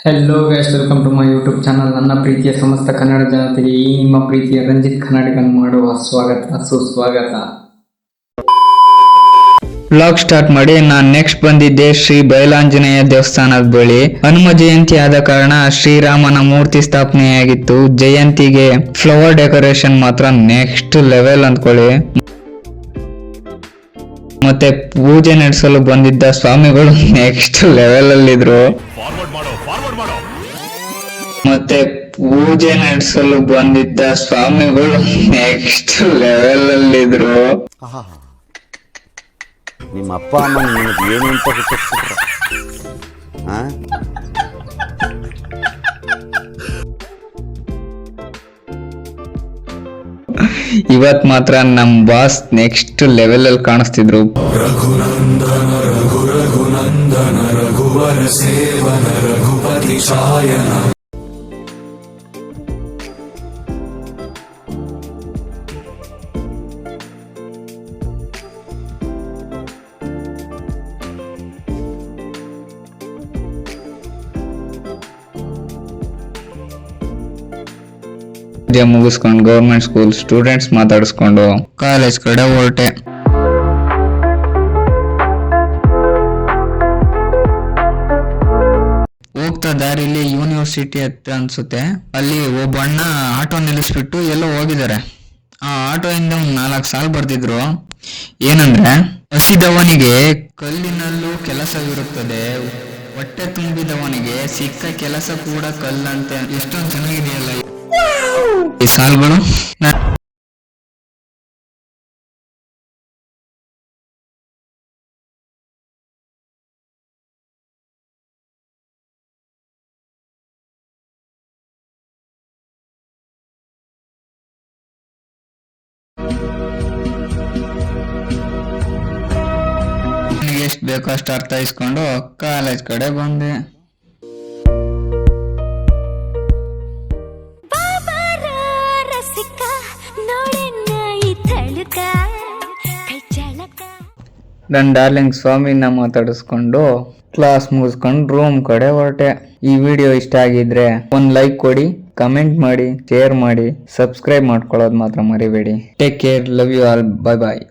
Hello guys, welcome to my YouTube channel. ನನ್ನ ಪ್ರೀತಿಯ ಸಮಸ್ತ ಕನ್ನಡ ಜನತೆಗೆ ಈ ನಿಮ್ಮ ಪ್ರೀತಿಯ ರಂಜಿತ್ ಕನ್ನಡಿಗನ್ ಮಾಡುವ ಸ್ವಾಗತ ಸುಸ್ವಾಗತ. ವ್ಲಾಗ್ ಸ್ಟಾರ್ಟ್ ಮಾಡಿ. ನಾನು ನೆಕ್ಸ್ಟ್ ಬಂದಿದ್ದೆ ಶ್ರೀ ಬಯಲಾಂಜನೇಯ ದೇವಸ್ಥಾನದ ಬಳಿ. ಹನುಮ ಜಯಂತಿ ಆದ ಕಾರಣ ಶ್ರೀರಾಮನ ಮೂರ್ತಿ ಸ್ಥಾಪನೆಯಾಗಿತ್ತು. ಜಯಂತಿಗೆ ಫ್ಲವರ್ ಡೆಕೋರೇಷನ್ ಮಾತ್ರ ನೆಕ್ಸ್ಟ್ ಲೆವೆಲ್ ಅಂದ್ಕೊಳ್ಳಿ. ಮತ್ತೆ ಪೂಜೆ ನಡೆಸಲು ಬಂದಿದ್ದ ಸ್ವಾಮಿಗಳು ನೆಕ್ಸ್ಟ್ ಲೆವೆಲ್ ಅಲ್ಲಿದ್ರು. ಮತ್ತೆ ಪೂಜೆ ನಡೆಸಲು ಬಂದಿದ್ದ ಸ್ವಾಮಿಗಳು ನೆಕ್ಸ್ಟ್ ಲೆವೆಲ್ ಅಲ್ಲಿದ್ರು. ನಿಮ್ಮ ಅಪ್ಪ ಅಮ್ಮ ನಿಮಗೆ ಏನು ಅಂತ ಗೊತ್ತಿರ್ತಿದ್ರು. ಇವತ್ ಮಾತ್ರ ನಮ್ ಬಾಸ್ ನೆಕ್ಸ್ಟ್ ಲೆವೆಲ್ ಅಲ್ಲಿ ಕಾಣಿಸ್ತಿದ್ರು. ರಘುನಂದನ ರಘುನಂದನ ರಘುವರ ಸೇವನ ರಘುಪತಿ ಶಾಯನ. ಮುಗಿಸ್ಕೊಂಡು ಗೌರ್ಮೆಂಟ್ ಸ್ಕೂಲ್ ಸ್ಟೂಡೆಂಟ್ಸ್ ಮಾತಾಡಿಸ್ಕೊಂಡು ಕಾಲೇಜ್ ಕಡೆ ಹೊರಟೆ. ಹೋಗ್ತಾ ದಾರಿಲಿ ಯೂನಿವರ್ಸಿಟಿ ಹತ್ರ ಅನ್ಸುತ್ತೆ, ಅಲ್ಲಿ ಒಬ್ಬ ಅಣ್ಣ ಆಟೋ ನಿಲ್ಲಿಸ್ಬಿಟ್ಟು ಎಲ್ಲೋ ಹೋಗಿದ್ದಾರೆ. ಆ ಆಟೋ ಇಂದ 4 ಸಾಲು ಬರ್ದಿದ್ರು. ಏನಂದ್ರೆ, ಹಸಿದವನಿಗೆ ಕಲ್ಲಿನಲ್ಲೂ ಕೆಲಸವಿರುತ್ತದೆ, ಹೊಟ್ಟೆ ತುಂಬಿದವನಿಗೆ ಸಿಕ್ಕ ಕೆಲಸ ಕೂಡ ಕಲ್ಲಂತೆ. ಎಷ್ಟೊಂದು ಚೆನ್ನಾಗಿದೆಯಲ್ಲ ಈ ಸಾಲುಗಳು. ಎಷ್ಟು ಬೇಕೋ ಅಷ್ಟು ಅರ್ಥೈಸ್ಕೊಂಡು ಕಾಲೇಜ್ ಕಡೆ ಬಂದೆ. ನನ್ನ ಡಾರ್ಲಿಂಗ್ ಸ್ವಾಮಿನ ಮಾತಾಡಿಸ್ಕೊಂಡು ಕ್ಲಾಸ್ ಮುಗಿಸ್ಕೊಂಡು ರೂಮ್ ಕಡೆ ಹೊರಟೆ. ಈ ವಿಡಿಯೋ ಇಷ್ಟ ಆಗಿದ್ರೆ ಒಂದು ಲೈಕ್ ಕೊಡಿ, ಕಮೆಂಟ್ ಮಾಡಿ, ಶೇರ್ ಮಾಡಿ, ಸಬ್ಸ್ಕ್ರೈಬ್ ಮಾಡ್ಕೊಳ್ಳೋದು ಮಾತ್ರ ಮರಿಬೇಡಿ. Take care, love you all, bye bye.